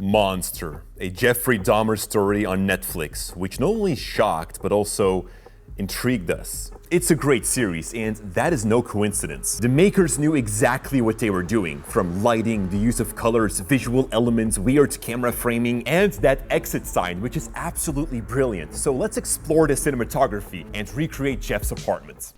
Monster, a Jeffrey Dahmer story on Netflix, which not only shocked but also intrigued us. It's a great series, and that is no coincidence. The makers knew exactly what they were doing, from lighting, the use of colors, visual elements, weird camera framing, and that exit sign, which is absolutely brilliant. So let's explore the cinematography and recreate Jeff's apartment.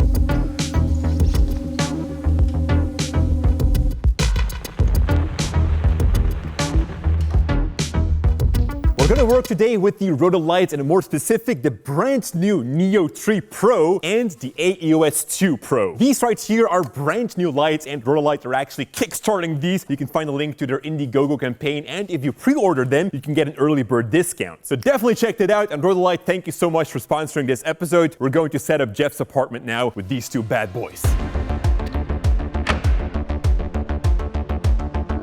We're gonna work today with the Rhodolite, and more specific, the brand new Neo 3 Pro and the AEOS 2 Pro. These right here are brand new lights, and Rhodolite are actually kickstarting these. You can find a link to their Indiegogo campaign, and if you pre-order them, you can get an early bird discount. So definitely check that out. And Rhodolite, thank you so much for sponsoring this episode. We're going to set up Jeff's apartment now with these two bad boys.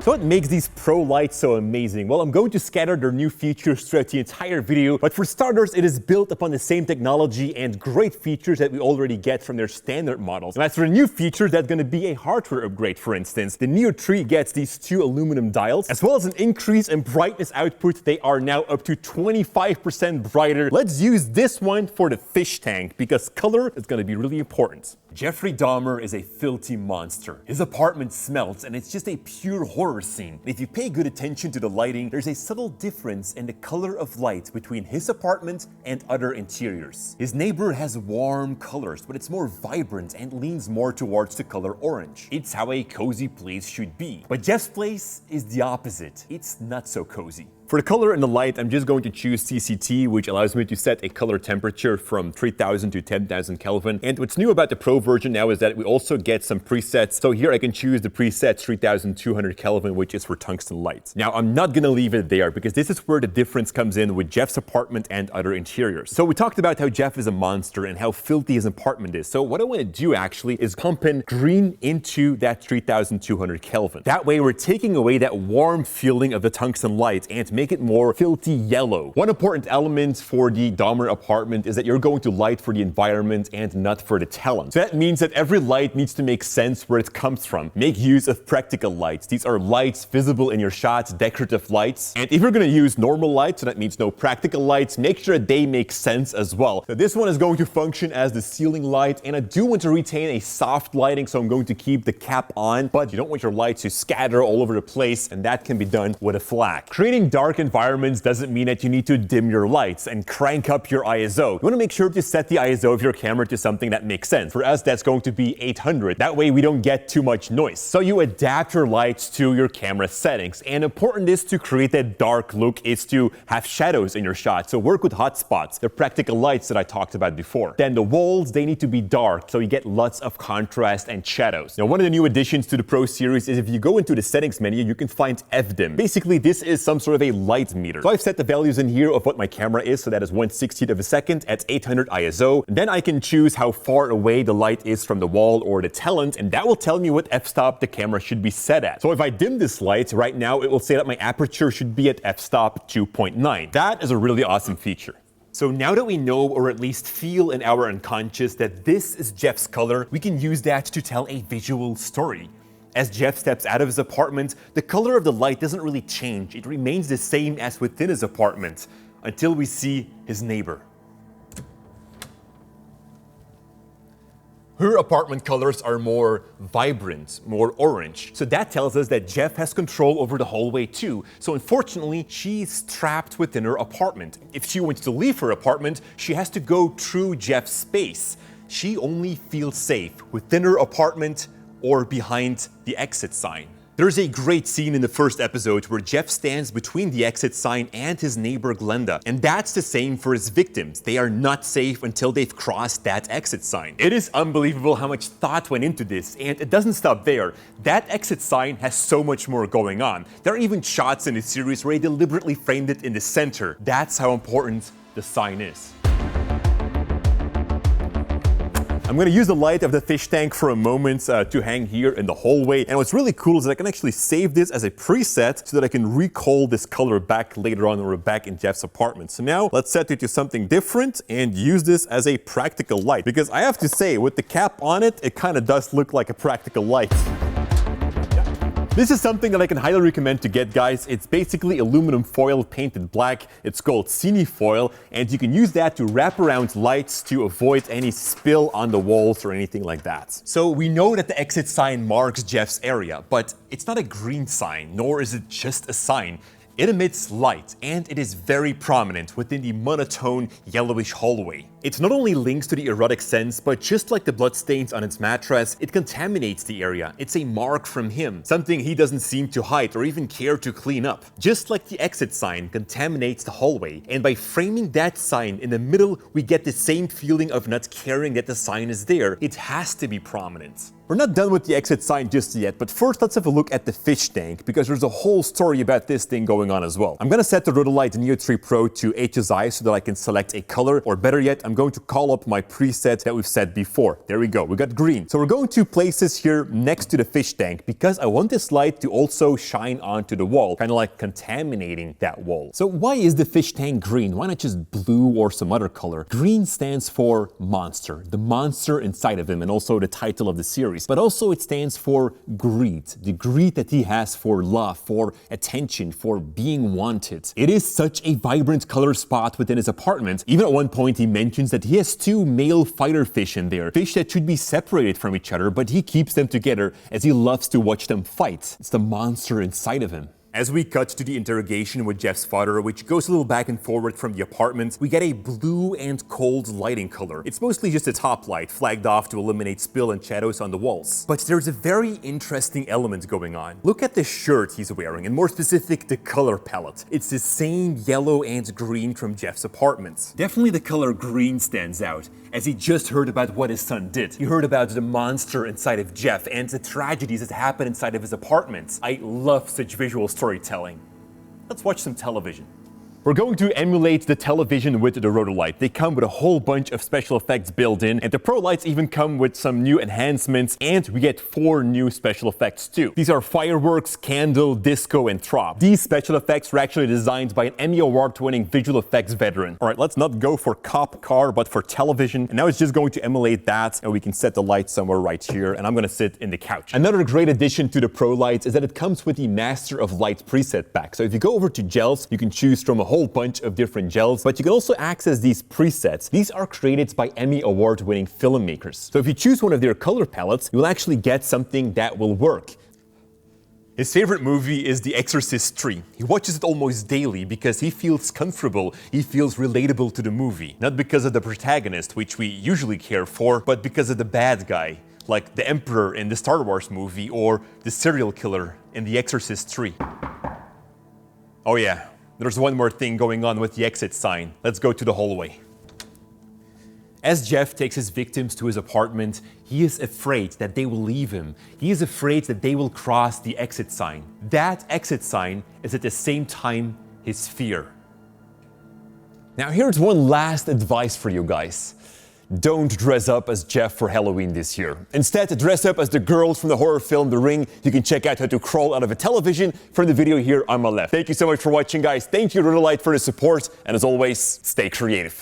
So what makes these Pro lights so amazing? Well, I'm going to scatter their new features throughout the entire video, but for starters, it is built upon the same technology and great features that we already get from their standard models. And as for the new features, that's going to be a hardware upgrade, for instance. The Neo 3 gets these two aluminum dials, as well as an increase in brightness output. They are now up to 25% brighter. Let's use this one for the fish tank, because color is going to be really important. Jeffrey Dahmer is a filthy monster. His apartment smells, and it's just a pure horror scene. If you pay good attention to the lighting, there's a subtle difference in the color of light between his apartment and other interiors. His neighbor has warm colors, but it's more vibrant and leans more towards the color orange. It's how a cozy place should be. But Jeff's place is the opposite. It's not so cozy. For the color and the light, I'm just going to choose CCT, which allows me to set a color temperature from 3000 to 10,000 Kelvin. And what's new about the Pro version now is that we also get some presets. So here I can choose the preset 3200 Kelvin, which is for tungsten lights. Now, I'm not gonna leave it there because this is where the difference comes in with Jeff's apartment and other interiors. So we talked about how Jeff is a monster and how filthy his apartment is. So what I wanna do actually is pump in green into that 3200 Kelvin. That way we're taking away that warm feeling of the tungsten light and make it more filthy yellow. One important element for the Dahmer apartment is that you're going to light for the environment and not for the talent. So that means that every light needs to make sense where it comes from. Make use of practical lights. These are lights visible in your shots, decorative lights. And if you're going to use normal lights, so that means no practical lights, make sure that they make sense as well. So this one is going to function as the ceiling light, and I do want to retain a soft lighting, so I'm going to keep the cap on, but you don't want your lights to scatter all over the place, and that can be done with a flag. Creating dark environments doesn't mean that you need to dim your lights and crank up your ISO. You want to make sure to set the ISO of your camera to something that makes sense. For us, that's going to be 800. That way we don't get too much noise. So you adapt your lights to your camera settings. And important is to create that dark look is to have shadows in your shot. So work with hotspots, the practical lights that I talked about before. Then the walls, they need to be dark, so you get lots of contrast and shadows. Now, one of the new additions to the Pro series is if you go into the settings menu, you can find FDIM. Basically, this is some sort of a light meter. So I've set the values in here of what my camera is, so that is 1/60th of a second at 800 ISO. And then I can choose how far away the light is from the wall or the talent, and that will tell me what f-stop the camera should be set at. So if I dim this light, right now it will say that my aperture should be at f-stop 2.9. That is a really awesome feature. So now that we know, or at least feel in our unconscious, that this is Jeff's color, we can use that to tell a visual story. As Jeff steps out of his apartment, the color of the light doesn't really change. It remains the same as within his apartment until we see his neighbor. Her apartment colors are more vibrant, more orange. So that tells us that Jeff has control over the hallway too. So unfortunately, she's trapped within her apartment. If she wants to leave her apartment, she has to go through Jeff's space. She only feels safe within her apartment or behind the exit sign. There's a great scene in the first episode where Jeff stands between the exit sign and his neighbor Glenda, and that's the same for his victims. They are not safe until they've crossed that exit sign. It is unbelievable how much thought went into this, and it doesn't stop there. That exit sign has so much more going on. There are even shots in the series where they deliberately framed it in the center. That's how important the sign is. I'm going to use the light of the fish tank for a moment to hang here in the hallway. And what's really cool is that I can actually save this as a preset so that I can recall this color back later on when we're back in Jeff's apartment. So now let's set it to something different and use this as a practical light. Because I have to say, with the cap on it, it kind of does look like a practical light. This is something that I can highly recommend to get, guys. It's basically aluminum foil painted black. It's called Cinefoil, and you can use that to wrap around lights to avoid any spill on the walls or anything like that. So we know that the exit sign marks Jeff's area, but it's not a green sign, nor is it just a sign. It emits light, and it is very prominent within the monotone yellowish hallway. It not only links to the erotic sense, but just like the bloodstains on its mattress, it contaminates the area. It's a mark from him, something he doesn't seem to hide or even care to clean up. Just like the exit sign contaminates the hallway, and by framing that sign in the middle, we get the same feeling of not caring that the sign is there. It has to be prominent. We're not done with the exit sign just yet, but first let's have a look at the fish tank, because there's a whole story about this thing going on as well. I'm gonna set the Rhodolite Neo 3 Pro to HSI so that I can select a color, or better yet, I'm going to call up my preset that we've set before. There we go, we got green. So we're going to place this here next to the fish tank because I want this light to also shine onto the wall, kind of like contaminating that wall. So why is the fish tank green? Why not just blue or some other color? Green stands for monster, the monster inside of him, and also the title of the series. But also it stands for greed, the greed that he has for love, for attention, for being wanted. It is such a vibrant color spot within his apartment. Even at one point he mentions that he has 2 male fighter fish in there, fish that should be separated from each other, but he keeps them together as he loves to watch them fight. It's the monster inside of him. As we cut to the interrogation with Jeff's father, which goes a little back and forward from the apartment, we get a blue and cold lighting color. It's mostly just a top light, flagged off to eliminate spill and shadows on the walls. But there's a very interesting element going on. Look at the shirt he's wearing, and more specific, the color palette. It's the same yellow and green from Jeff's apartment. Definitely the color green stands out, as he just heard about what his son did. He heard about the monster inside of Jeff and the tragedies that happened inside of his apartment. I love such visual storytelling. Let's watch some television. We're going to emulate the television with the Rhodolite. They come with a whole bunch of special effects built in, and the Pro Lights even come with some new enhancements, and we get 4 new special effects too. These are fireworks, candle, disco, and trop. These special effects were actually designed by an Emmy Award-winning visual effects veteran. All right, let's not go for cop car, but for television. And now it's just going to emulate that, and we can set the light somewhere right here, and I'm gonna sit in the couch. Another great addition to the Pro Lights is that it comes with the Master of Light preset pack. So if you go over to gels, you can choose from a whole bunch of different gels, but you can also access these presets. These are created by Emmy Award-winning filmmakers. So if you choose one of their color palettes, you'll actually get something that will work. His favorite movie is The Exorcist 3. He watches it almost daily because he feels comfortable, he feels relatable to the movie. Not because of the protagonist, which we usually care for, but because of the bad guy, like the Emperor in the Star Wars movie or the serial killer in The Exorcist 3. Oh yeah. There's one more thing going on with the exit sign. Let's go to the hallway. As Jeff takes his victims to his apartment, he is afraid that they will leave him. He is afraid that they will cross the exit sign. That exit sign is at the same time his fear. Now here's one last advice for you guys. Don't dress up as Jeff for Halloween this year. Instead, dress up as the girls from the horror film The Ring. You can check out how to crawl out of a television from the video here on my left. Thank you so much for watching, guys. Thank you, Rhodolite, for the support. And as always, stay creative.